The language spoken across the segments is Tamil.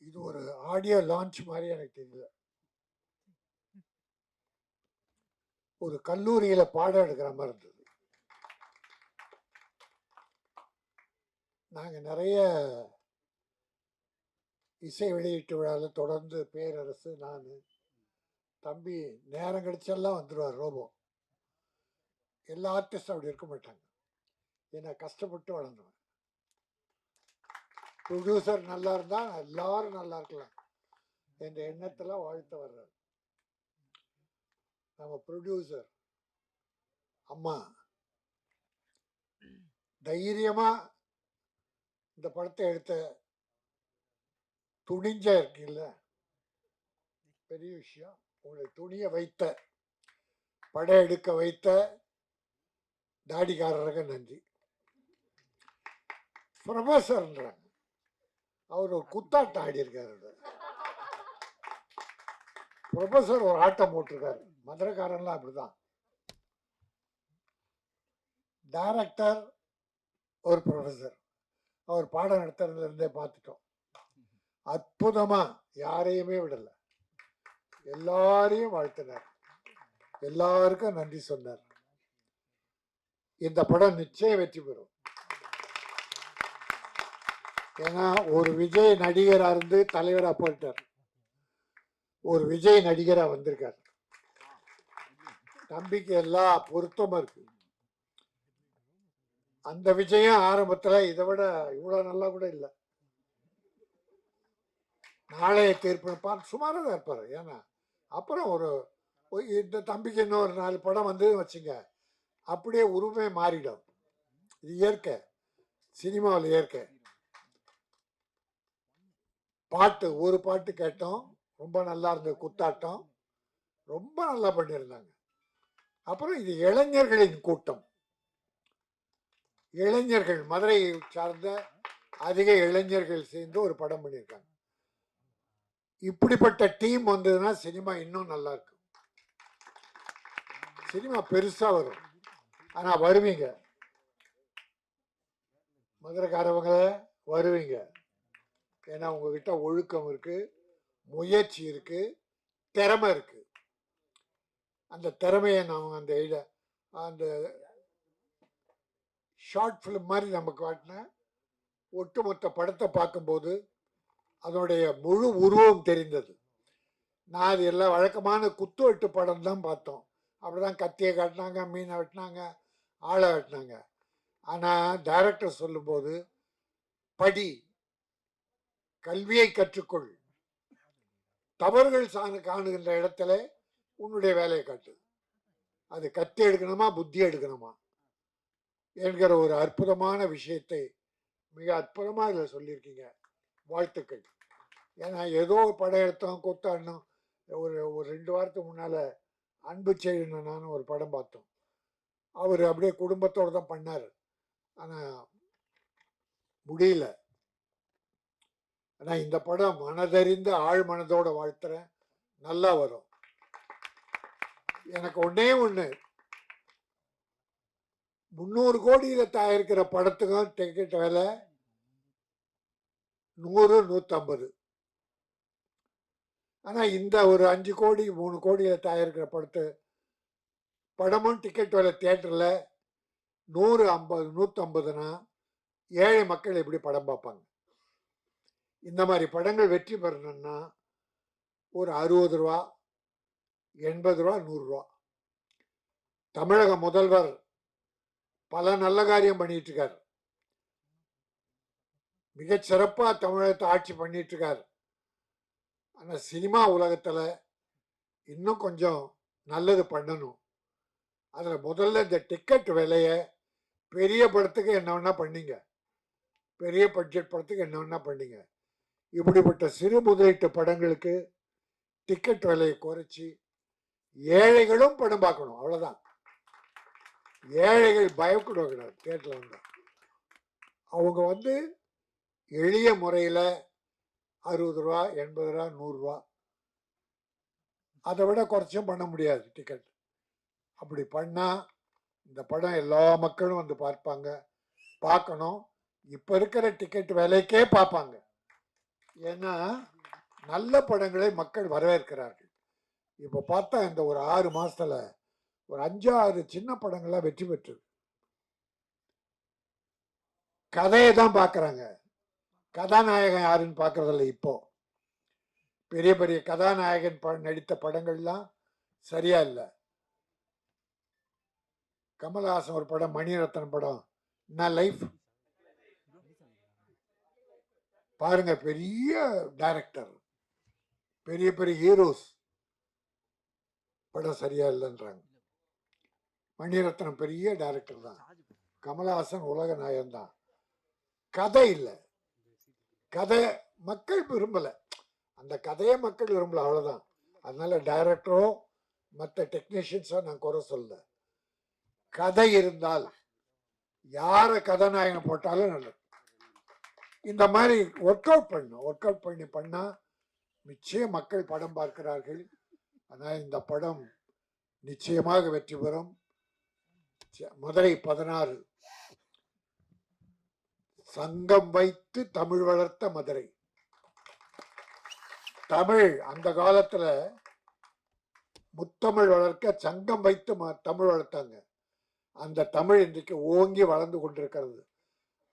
இது ஒரு ஆடியோ லான்ச் மாதிரி எனக்கு தெரியல. ஒரு கல்லூரியில பாடம் எடுக்கிற மாதிரி இருந்தது. நாங்க நிறைய இசை வெளியீட்டு விழாவில் தொடர்ந்து பேரரசு, நான், தம்பி நேரம் கிடைச்செல்லாம் வந்துடுவார். ரோபோ எல்லா ஆர்டிஸ்டும் அப்படி இருக்க மாட்டாங்க. ஏன்னா கஷ்டப்பட்டு வளர்ந்தவன். ப்ரொடியூசர் நல்லா இருந்தா எல்லாரும் நல்லா இருக்கலாம் என்ற எண்ணத்துல வாழ்த்து வர்றாரு. நம்ம ப்ரொடியூசர் அம்மா தைரியமா இந்த படத்தை எடுத்த துணிஞ்ச இருக்குல்ல, பெரிய விஷயம். உங்களை துணிய வைத்த, படம் எடுக்க வைத்த தாடிக்காரருக்கு நன்றி. ப்ரொஃபஸர்ன்றாங்க, அவர் ஒரு குத்தாட்டம் ஆடி இருக்காரு. ப்ரொஃபஸர் ஒரு ஆட்டம் போட்டிருக்காரு. மதுரைக்காரன்லாம் அப்படிதான். டைரக்டர் ஒரு ப்ரொஃபஸர், அவர் பாடம் நடத்துறதுல இருந்தே பார்த்துட்டோம். அற்புதமா யாரையுமே விடல, எல்லாரையும் வாழ்த்தினார், எல்லாருக்கும் நன்றி சொன்னார். இந்த படம் நிச்சயம் வெற்றி பெறும். ஏன்னா ஒரு விஜய் நடிகரா இருந்து தலைவரா போயிட்டார், ஒரு விஜய் நடிகரா வந்திருக்கார். தம்பிக்கு எல்லா பொருத்தமும் இருக்கு. அந்த விஜயம் ஆரம்பத்துல இதை விட இவ்வளவு நல்லா கூட இல்லை. நாளைய தீர்ப்பு சுமாராக தான் இருப்பாரு. ஏன்னா அப்புறம் ஒரு இந்த தம்பிக்கு இன்னொரு 4 படம் வந்து வச்சுங்க, அப்படியே உருவமே மாறிடும். இது இயற்கை, சினிமாவில் இயற்கை. பாட்டு ஒரு பாட்டு கேட்டோம், ரொம்ப நல்லா இருந்தது. குத்தாட்டம் ரொம்ப நல்லா பண்ணியிருந்தாங்க. அப்புறம் இது இளைஞர்களின் கூட்டம். இளைஞர்கள், மதுரை சார்ந்த அதிக இளைஞர்கள் சேர்ந்து ஒரு படம் பண்ணியிருக்காங்க. இப்படிப்பட்ட டீம் வந்ததுன்னா சினிமா இன்னும் நல்லா இருக்கும். சினிமா பெருசா வரும். ஆனா வருவீங்க, மதுரைக்காரவங்க வருவீங்க. ஏன்னா உங்ககிட்ட ஒழுக்கம் இருக்கு, முயற்சி இருக்கு, திறமை இருக்கு. அந்த திறமையை நாம் அந்த ஷார்ட் ஃபிலிம் மாதிரி நமக்கு காட்டின ஒட்டுமொத்த படத்தை பார்க்கும்போது அதனுடைய முழு உருவம் தெரிந்தது. நான் அது எல்லாம் வழக்கமான குத்து வெட்டு படம் தான் பார்த்தோம். அப்படிதான் கத்தியை காட்டினாங்க, மீனை வெட்டினாங்க, ஆளை வெட்டினாங்க. ஆனால் டைரக்டர் சொல்லும்போது படி, கல்வியை கற்றுக்கொள், தவறுகள் காணுகின்ற இடத்துல உன்னுடைய வேலையை காட்டு. அது கத்தி எடுக்கணுமா புத்தி எடுக்கணுமா என்கிற ஒரு அற்புதமான விஷயத்தை மிக அற்புதமாக இதில் சொல்லியிருக்கீங்க. வாழ்த்துக்கள். ஏன்னா ஏதோ படம் எடுத்தோம் கொத்தாடணும். ஒரு 2 வாரத்துக்கு முன்னால் அன்பு செய்யணும் ஒரு படம் பார்த்தோம். அவர் அப்படியே குடும்பத்தோடு தான் பண்ணார். ஆனால் முடியல. ஆனால் இந்த படம் மனதறிந்து ஆழ் மனதோட வாழ்த்துறேன், நல்லா வரும். எனக்கு ஒன்னே ஒன்று, 300 கோடியில் தயாரிக்கிற படத்துக்கும் டிக்கெட் விலை 100, 150. ஆனால் இந்த ஒரு 5 கோடி 3 கோடியில் தயாரிக்கிற படமும் டிக்கெட் விலை தியேட்டரில் 100, 50, 150னா ஏழை மக்கள் எப்படி படம் பார்ப்பாங்க? இந்த மாதிரி படங்கள் வெற்றி பெறணும்னா ஒரு 60 ரூபா, 80 ரூபா, 100 ரூபா. தமிழக முதல்வர் பல நல்ல காரியம் பண்ணிட்டு இருக்கார். மிகச் சிறப்பா தமிழகத்தை ஆட்சி பண்ணிட்டு இருக்கார். ஆனால் சினிமா உலகத்துல இன்னும் கொஞ்சம் நல்லது பண்ணணும். அதுல முதல்ல இந்த டிக்கெட் விலைய பெரிய படத்துக்கு என்ன வேணா பண்ணீங்க, பெரிய பட்ஜெட் படத்துக்கு என்ன வேணா பண்ணீங்க. இப்படிப்பட்ட சிறு முதலீட்டு படங்களுக்கு டிக்கெட் விலையை குறைச்சி ஏழைகளும் படம் பார்க்கணும். அவ்வளவுதான். ஏழைகள் பயப்படக்கூடாது. தியேட்டர்ல வந்து அவங்க எளிய முறையில் 60 ரூபா, 80 ரூபா, 100 ரூபா, அதை விட குறைச்சும் பண்ண முடியாது டிக்கெட். அப்படி பண்ணா இந்த படம் எல்லா மக்களும் வந்து பார்ப்பாங்க, பார்க்கணும். இப்ப இருக்கிற டிக்கெட் விலைக்கே பார்ப்பாங்க. ஏன்னா நல்ல படங்களை மக்கள் வரவேற்கிறார்கள். இப்ப பார்த்தா இந்த ஒரு 6 மாசத்துல ஒரு 5-6 சின்ன படங்கள்லாம் வெற்றி பெற்று கதையை தான் பார்க்கறாங்க. கதாநாயகன் யாருன்னு பார்க்கறதில்ல. இப்போ பெரிய பெரிய கதாநாயகன் நடித்த படங்கள்லாம் சரியா இல்லை. கமல்ஹாசன் ஒரு படம், மணிரத்னம் படம், என்ன லைஃப் பாருங்க. பெரிய டைரக்டர், பெரிய பெரிய ஹீரோஸ் படம் சரியா இல்லைன்றாங்க. மணிரத்னம் பெரிய டைரக்டர் தான், கமல்ஹாசன் உலக நாயகன் தான். கதை இல்லை. கதை மக்கள் விரும்பல, அந்த கதையை மக்கள் விரும்பல, அவ்வளவுதான். அதனால டைரக்டரோ மற்ற டெக்னீஷியன்ஸோ நான் குறை சொல்ல. கதை இருந்தால் யார கதாநாயகன் போட்டாலும் நல்லது. இந்த மாதிரி ஒர்க் அவுட் பண்ணும். ஒர்க் அவுட் பண்ணா நிச்சயம் மக்கள் படம் பார்க்கிறார்கள். ஆனால் இந்த படம் நிச்சயமாக வெற்றி பெறும். மதுரை 16 சங்கம் வைத்து தமிழ் வளர்த்த மதுரை. தமிழ் அந்த காலத்துல முத்தமிழ் வளர்க்க சங்கம் வைத்து தமிழ் வளர்த்தாங்க. அந்த தமிழ் இன்றைக்கு ஓங்கி வளர்ந்து கொண்டிருக்கிறது.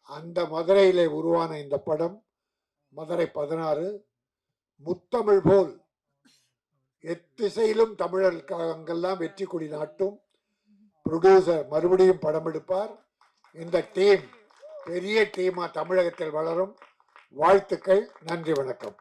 அந்த மதுரையிலே உருவான இந்த படம் மதுரை 16 முத்தமிழ் போல் எத்திசையிலும் தமிழர்களுக்கெல்லாம் வெற்றி கொடி நாட்டும். ப்ரொடியூசர் மறுபடியும் படம் எடுப்பார். இந்த டீம் பெரிய டீமா தமிழகத்தில் வளரும். வாழ்த்துக்கள். நன்றி, வணக்கம்.